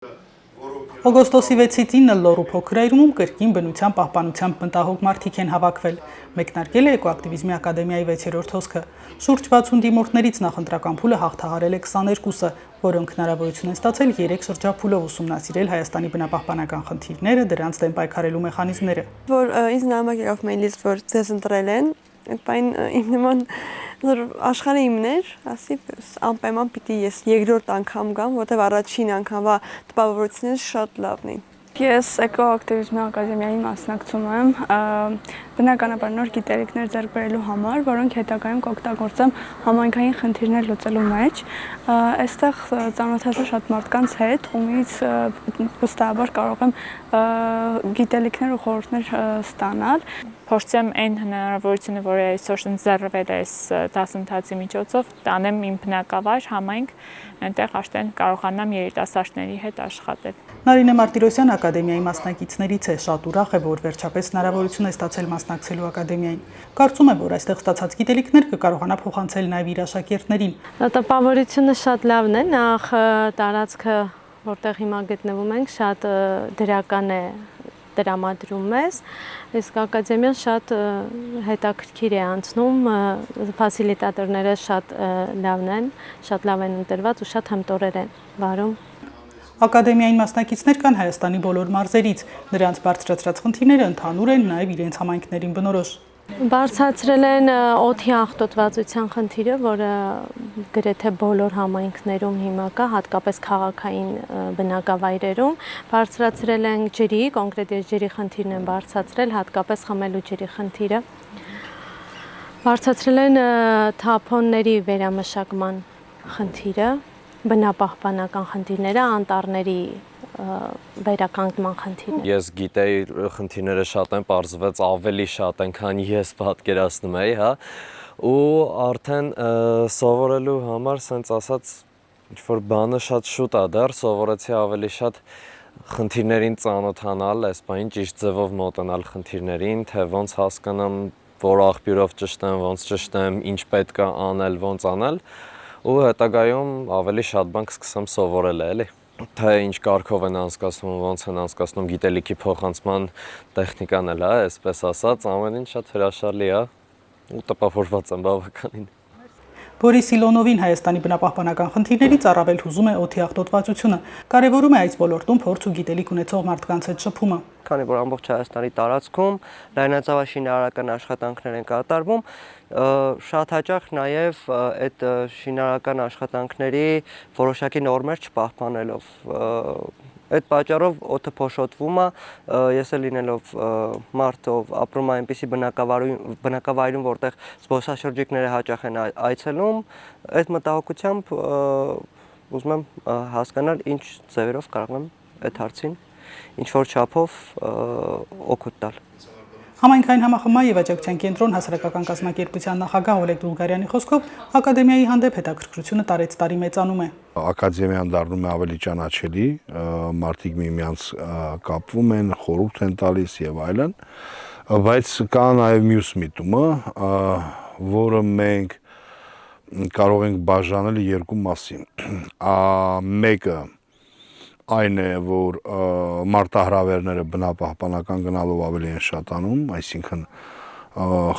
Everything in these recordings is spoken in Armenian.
Օգոստոսի 6-ից 9 Լոռու փոքրայրումում կրկին բնության պահպանությամբ մտահոգ մարդիկ են հավաքվել։ Մեկնարկել է Էկոակտիվիզմի ակադեմիայի 6-րդ հոսքը։ Շուրջ 60 դիմորդներից նախընտրական փուլը հաղթահարել է 22-ը, որոնք հնարավորություն են ստացել 3 շրջափուլով ուսումնասիրել Հայաստանի բնապահպանական խնդիրները, դրանց դեմ պայքարելու մեխանիզմները։ Որ ինձ նամակ եկավ մեյլից, որ ձեզ ընտրել են, այն իմ նման աշխարհը իմն էր, ասի անպայման պիտի ես երկրորդ անգամ գամ, որտեղ առաջին անգամվա տպավորությունից շատ լավն էին։ Ես Էկոակտիվիզմի ակադեմիայի մասնակցում եմ բնականաբար նոր գիտելիքներ ձեռք բերելու համար, որոնք հետագայում կօգտագործեմ համայնքային խնդիրներ լուծելու մեջ։ Այստեղ ծանոթացա շատ մարդկանց հետ, ումից վստահաբար կարող եմ գիտելիքներ ու խորհուրդներ ստանալ։ Փորձեմ այն հնարավորությունը, որը այսօր ընձեռվել է այս դասընթացի միջոցով, տանեմ իմ բնակավայր համայնք, այնտեղ արդեն կարողանամ երիտասարդների հետ աշխատել։ Նարինե Մարտիրոսյան ակադեմիայի մասնակիցներից է, շատ ուրախ է, որ վերջապես հնարավորություն է ստացել մասնակցելու ակադեմիային։ Կարծում է, որ այստեղ ստացած գիտելիքներ կկարողանա փոխանցել նաև իր աշակերտներին։ Տպավորությունը շատ լավն է, նախ տարածքը, որտեղ հիմա գտնվում ենք, շատ դրական է տրամադրում մեզ, իսկ ակադեմիան շատ հետաքրքիր է անցնում, ֆասիլիտատորները շատ լավն են, շատ լավ են ընտրված ու շատ հմտորեր են վարում։ Ակադեմիային մասնակիցներ կան Հայաստանի բոլոր մարզերից, նրանց բարձրացրած խնդիրները ընդհանուր են նաև իրենց համայնքներին բնորոշ։ Բարձրացրել են օդի աղտոտվածության խնդիրը, որը գրեթե բոլոր համայնքներում հիմա կա, հատկապես քաղաքային բնակավայրերում, բարձրացրել են ջրի, կոնկրետ ջրի խնդիրն են բարձրացրել, հատկապես խմելու ջրի խնդիրը, բարձրացրել են թափոնների վերամշակման խնդիրը, բնապահպանական խնդիրները, անտառների վերականգնման խնդիրները։ Ես գիտեի խնդիրները շատ են, պարզվեց ավելի շատ են, քան ես պատկերացնում էի, հա, ու արդեն սովորելու համար, սենց ասած, ինչ-որ բանը շատ շուտ է դեռ, սովորեցի ավելի շատ խնդիրներին ծանոթանալ, այս բանին ճիշտ ձևով մոտենալ խնդիրներին, թե ոնց հասկանամ, որ աղբյուրով ճշտեմ, ոնց ճշտեմ, ինչ պետք է անել, ոնց անել, ու հետագայում ավելի շատ բան կսկսեմ սովորել էլի։ Թե ինչ կարգով են անցկացնում, ոնց են անցկացնում գիտելիքի փոխանցման տեխնիկան էլ է, այսպես ասած, ամեն ինչ շատ հրաշալի է ու տպավորված եմ բավականին։ Բորիս Իլոնովին Հայաստանի բնապահպանական խնդիրներից առավել հուզում է օդի աղտոտվածությունը, կարևորում է այս ոլորտում փորձ ու գիտելիք ունեցող մարդկանց հետ շփումը։ Քանի որ ամբողջ Հայաստանի տարածքում լայնածավալ աշխատանքներ են կատարվում, շատ հաճախ նաև այդ շինարարական աշխատանքների որոշակի նորմեր չպահպանելով։ Այդ պատճառով օդը փոշոտվում է, ես էլ լինելով մարդ, ով ապրում է այնպիսի բնակավայրում, որտեղ զբոսաշրջիկները հաճախ են այցելում, այդ մտահոգությամբ ուզում եմ հասկանալ ինչ ձևերով կարող եմ այդ հարցին ինչ-որ չափով օգուտ տալ։ Համայնքային համախմբման եւ աջակցության կենտրոն հասարակական կազմակերպության նախագահ Օլեգ Դուլգարյանի խոսքով ակադեմիայի հանդեպ հետաքրքրությունը տարեց տարի մեծանում է։ Ակադեմիան դառնում է ավելի ճանաչելի, մարդիկ միմյանց կապվում են, խորհուրդ են տալիս եւ այլն, բայց կա նաեւ մյուս միտումը, որը մենք կարող ենք բաժանել երկու մասի։ Մեկը այն է, որ մարտահրավերները բնապահպանական գնալով ավելի են շատանում, այսինքն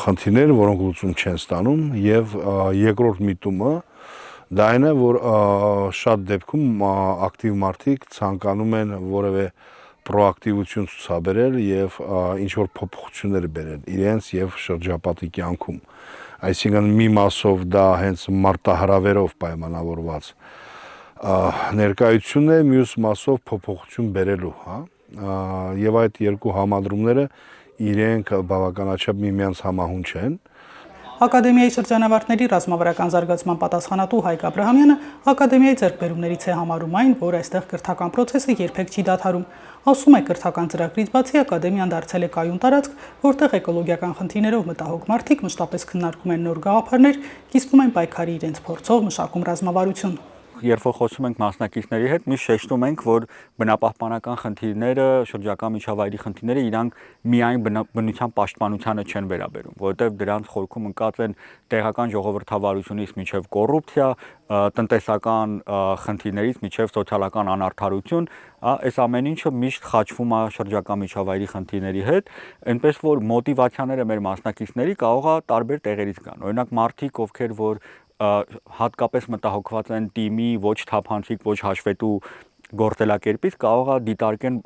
խնդիրները, որոնք լուծում չեն ստանում, եւ երկրորդ միտումը դա այն է, որ շատ դեպքում ակտիվ մարդիկ ցանկանում են որևէ պրոակտիվություն ցուցաբերել եւ ինչ որ փոփոխություններ բերել իրենց եւ շրջապատի կյանքում։ Այսինքն մի մասով դա հենց մարտահրավերով պայմանավորված ներկայությունն է, մյուս մասով փոփոխություն բերելու, հա, եւ այդ երկու համադրումները իրենք բավականաչափ միմյանց համահունչ են։ Ակադեմիայի շրջանավարտների ռազմավարական զարգացման պատասխանատու Հայկ Աբրահամյանը ակադեմիայի ձեռքբերումներից է համարում այն, որ այստեղ կրթական process-ը երբեք չի դադարում։ Ասում է, կրթական ծրագրից բացի ակադեմիան դարձել է կայուն տարածք, որտեղ էկոլոգիական խնդիրներով մտահոգ մարդիկ մշտապես քննարկում են նոր գաղափարներ, կիսվում են պայքարի իրենց փորձով, մշակում ռազմավարություն։ երբ որ խոսում ենք մասնակիցների հետ, միշտ շեշտում ենք, որ բնապահպանական խնդիրները, շրջակա միջավայրի խնդիրները իրանք միայն բնության պաշտպանությանը չեն վերաբերում, որովհետև դրանց խորքում ընկած են տեղական ժողովրդավարությունից մինչև կոռուպցիա, տնտեսական խնդիրներից մինչև սոցիալական անարդարություն, այս ամեն ինչը միշտ խաչվում է շրջակա միջավայրի խնդիրների հետ, այնպես որ մոտիվացիաները մեր մասնակիցների կարող է տարբեր տեղերից գան։ Օրինակ մարդիկ, ովքեր որ հատկապես մտահոգված են թիմի ոչ թափանցիկ, ոչ հաշվետու գործելակերպից կարող է դիտարկեն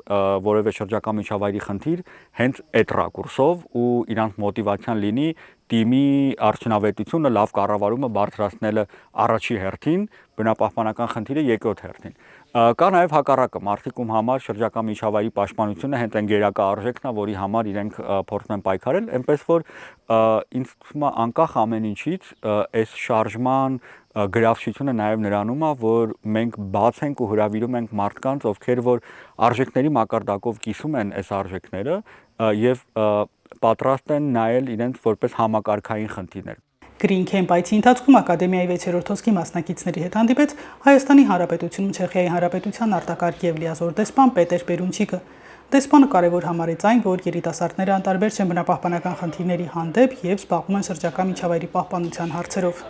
որևէ շրջակա միջավայրի խնդիր հենց այդ ռակուրսով ու իրանց մոտիվացիան լինի թիմի արդյունավետությունը, լավ կառավարումը բարձրացնելը առաջի հերթին, բնապահպանական խնդիրը երկրորդ հերթին։ Կա նաև հակառակը, մարդիկ ում համար շրջակա միջավայրի պաշտպանությունը հենց այն գերակա արժեքն է, որի համար իրենք փորձում են պայքարել, այնպես որ ինձ թվում է անկախ ամեն ինչից այս շարժման գրավչությունը նաև նրանում է, որ մենք բաց ենք ու հրավիրում ենք մարդկանց, ովքեր որ արժեքների մակարդակով կիսում են այս արժեքները եւ պատրաստ են նայել իրենց որպես համակարգային խնդիրներ։ Green Camp-ի ընթացքում ակադեմիայի 6-րդ հոսքի մասնակիցների հետ հանդիպեց Հայաստանի Հանրապետությունում Չեխիայի Հանրապետության արտակարգ եւ լիազոր դեսպան Պետեր Պերունչիկը։ Դեսպանը կարևոր համարեց այն, որ երիտասարդները անտարբեր չեն բնապահպանական խնդիրների հանդեպ եւ զբաղվում են շրջակա միջավայրի պահպանության հարցերով։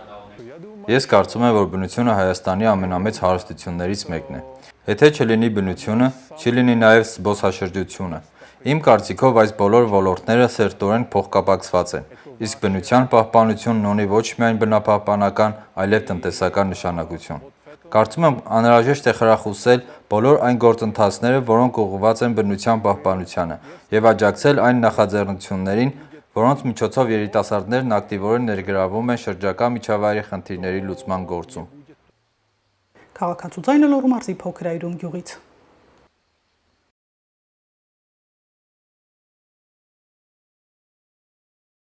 Ես կարծում եմ, որ բնությունը Հայաստանի ամենամեծ հարստություններից մեկն է։ Եթե չլինի բնությունը, չի լինի նաև զբոսաշրջությունը։ Իմ կարծիքով այս բոլոր ոլորտները սերտորեն փոխկապակցված են, իսկ բնության պահպանությունն ունի ոչ միայն բնապահպանական, այլև տնտեսական նշանակություն։ Կարծում եմ անհրաժեշտ է խրախուսել բոլոր այն գործընթացները, որոնք ուղղված են բնության պահպանությանը, եւ աջակցել այն նախաձեռնություններին, որոնց միջոցով երիտասարդներն ակտիվորեն ներգրավում են շրջակա միջավայրի խնդիրների լուծման գործում։ Քաղաքացու ձայնը Լոռու մարզի Փոքր Այրում գյուղից։